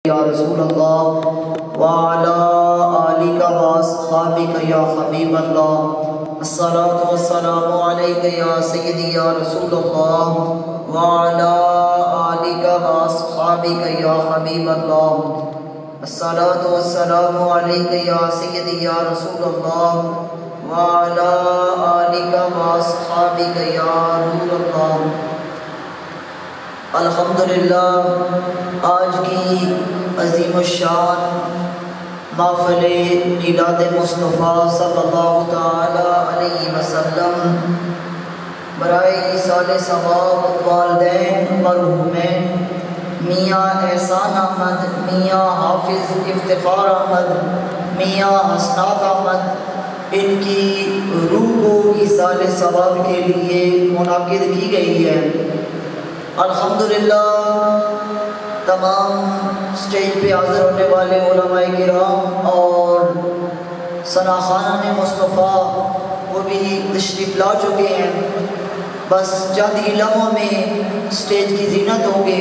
یا رسول اللہ وعلی آلک واصحابک یا حبیب اللہ الصلاۃ والسلام علیک یا سیدی یا رسول اللہ وعلی آلک واصحابک یا حبیب اللہ الصلاۃ والسلام علیک یا سیدی یا رسول اللہ وعلی آلک واصحابک یا نور اللہ۔ الحمدللہ آج کی عظیم الشان محفل میلاد مصطفیٰ صلی اللہ تعالی علیہ وسلم برائے ایصال ثواب والدین مرحومین میاں احسان احمد، میاں حافظ افتخار احمد، میاں حسنات احمد، ان کی روح کو ایصال ثواب کے لیے منعقد کی گئی ہے۔ الحمدللہ تمام اسٹیج پہ حاضر ہونے والے علماء کرام اور ثناخوانان مصطفیٰ وہ بھی تشریف لا چکے ہیں۔ بس چند ہی لمحوں میں اسٹیج کی زینت ہوں گے۔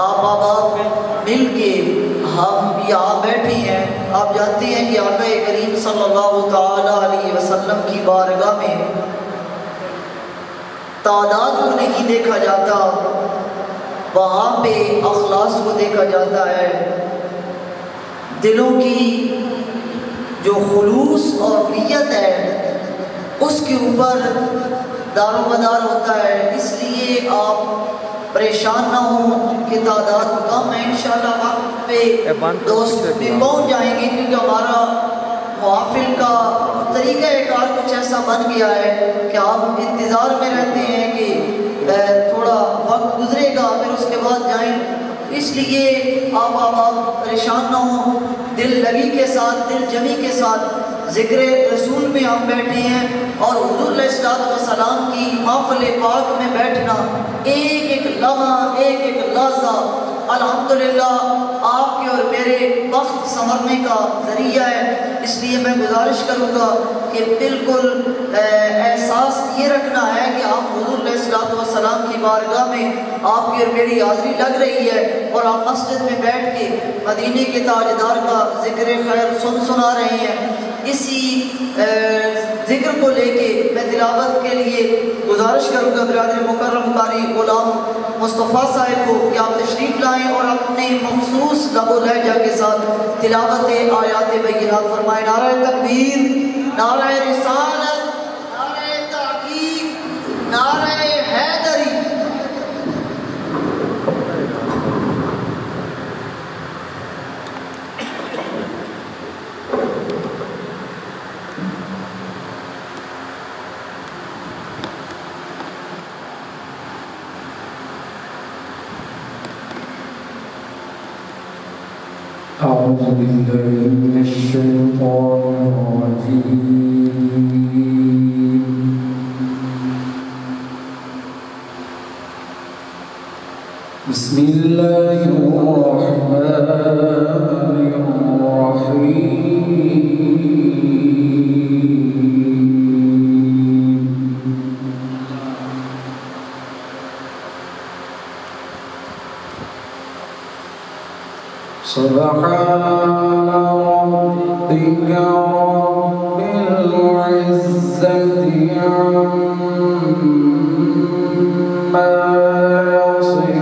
آپ احباب مل کے ہم یہاں بیٹھے ہیں۔ آپ جانتے ہیں کہ آقا کریم صلی اللہ تعالی علیہ وسلم کی بارگاہ میں تعداد کو نہیں دیکھا جاتا، وہاں پہ اخلاص کو دیکھا جاتا ہے۔ دلوں کی جو خلوص اور نیت ہے اس کے اوپر دار و مدار ہوتا ہے۔ اس لیے آپ پریشان نہ ہوں کہ تعداد کم ہے، انشاءاللہ وقت پہ دوست بھی پہنچ جائیں گے، کیونکہ ہمارا محافل کا طریقہ کار کچھ ایسا بن گیا ہے کہ آپ انتظار میں رہتے ہیں کہ تھوڑا وقت گزرے گا پھر اس کے بعد جائیں۔ اس لیے آپ پریشان نہ ہوں، دل لگی کے ساتھ، دل جمی کے ساتھ ذکر رسول میں ہم بیٹھے ہیں، اور حضور علیہ السلام کی محفل پاک میں بیٹھنا ایک ایک لمحہ، ایک ایک لحظہ الحمدللہ آپ کے اور میرے وقت سنورنے کا ذریعہ ہے۔ اس لیے میں گزارش کروں گا کہ بالکل احساس یہ رکھنا ہے کہ آپ حضور علیہ السلام کی بارگاہ میں آپ کی اور میری حاضری لگ رہی ہے، اور آپ مسجد میں بیٹھ کے مدینے کے تاجدار کا ذکر خیر سنا رہے ہیں۔ اسی ذکر کو لے کے میں تلاوت کے لیے گزارش کروں گا برادر مکرم قاری غلام مصطفیٰ صاحب کو کہ آپ تشریف لائیں اور اپنے مخصوص لب و لہجہ کے ساتھ تلاوت آیات بینات فرمائیں۔ نعرہ تکبیر، نعرہ رسالت، نعرہ تحقیق، نعرہ حیدری۔ أعوذ بالله من الشيطان الرجيم بسم الله الرحمن الرحيم سبحان ربك رب العزة عما يصفون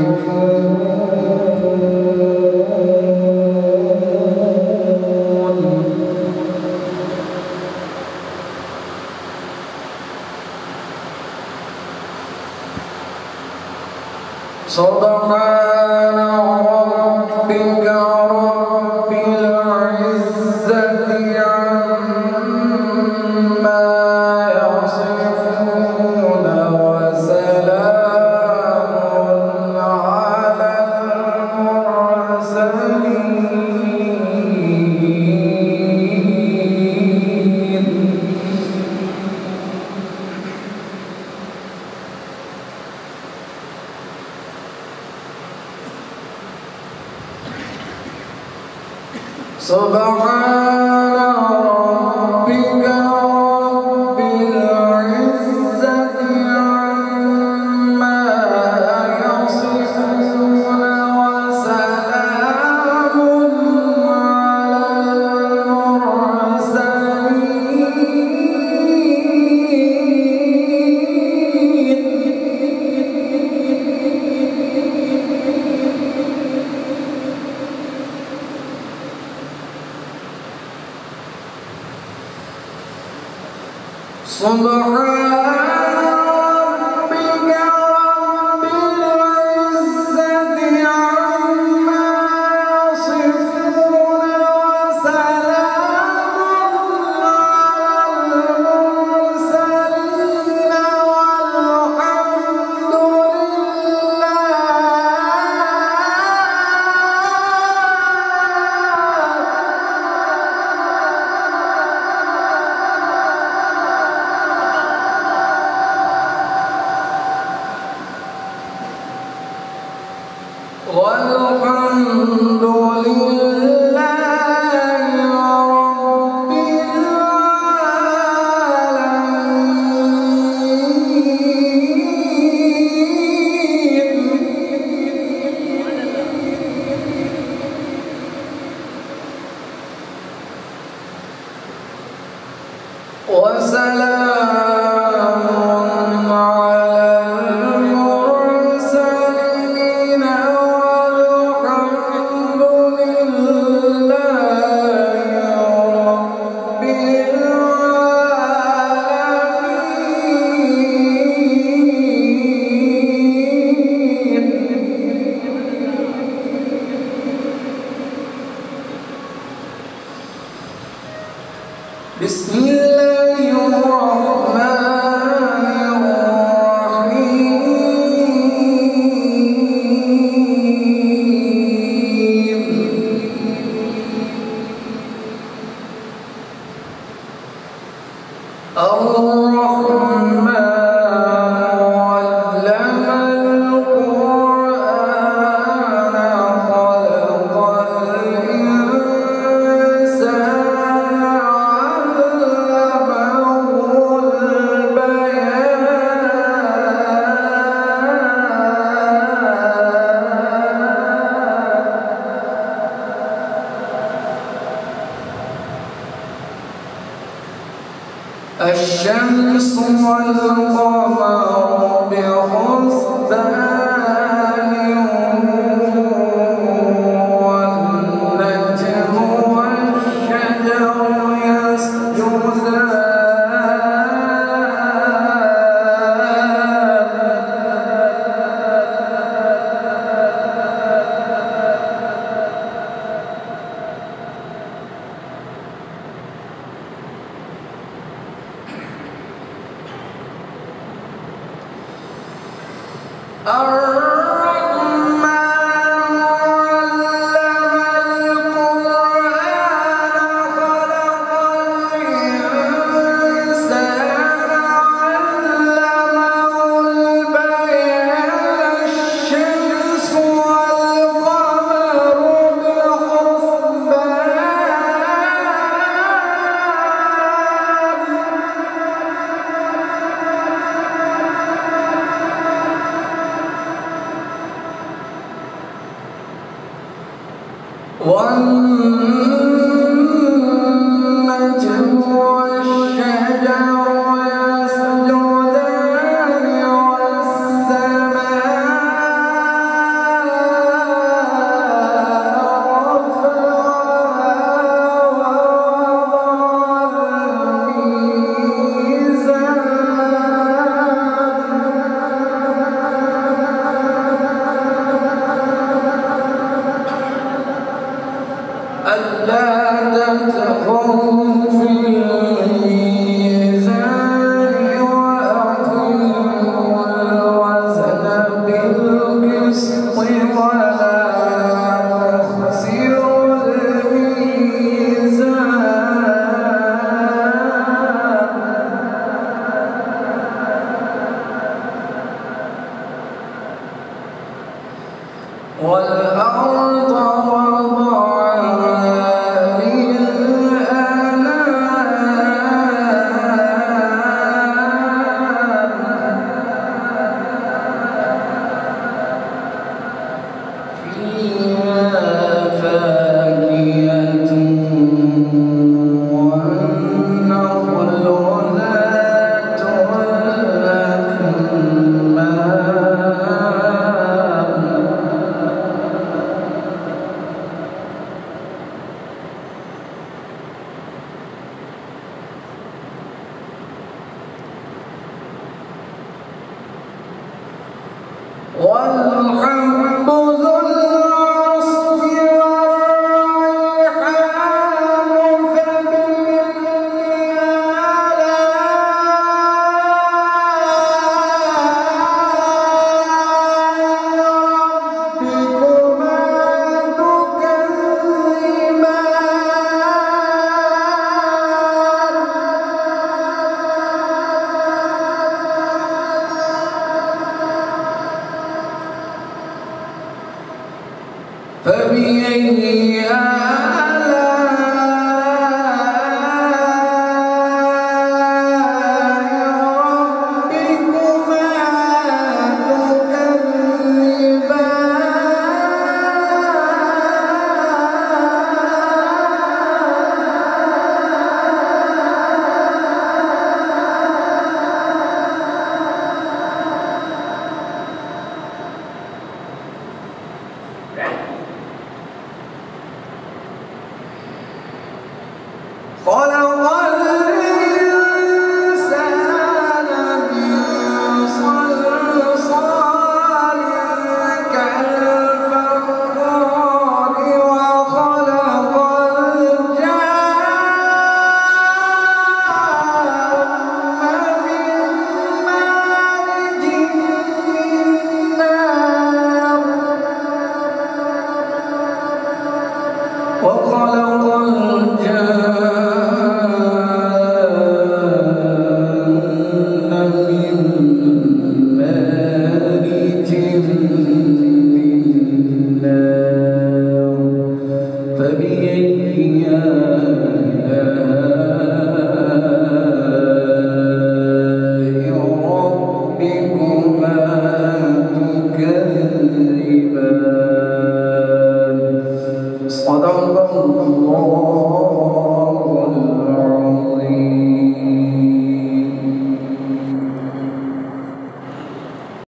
سبحان ربك رب العزة عما يصفون وسلام على المرسلين سبحان ربك رب العزة عما يصفون وسلام الشمس والقمر بحسبان والنجم والشجر يسجدان والنجم والشجر يسجدان والسماء رفعها ووضع الميزان ألا تطغوا في الميزان وأقيموا الوزن بالقسط ولا تخسروا الميزان والأرض وضعها سيئات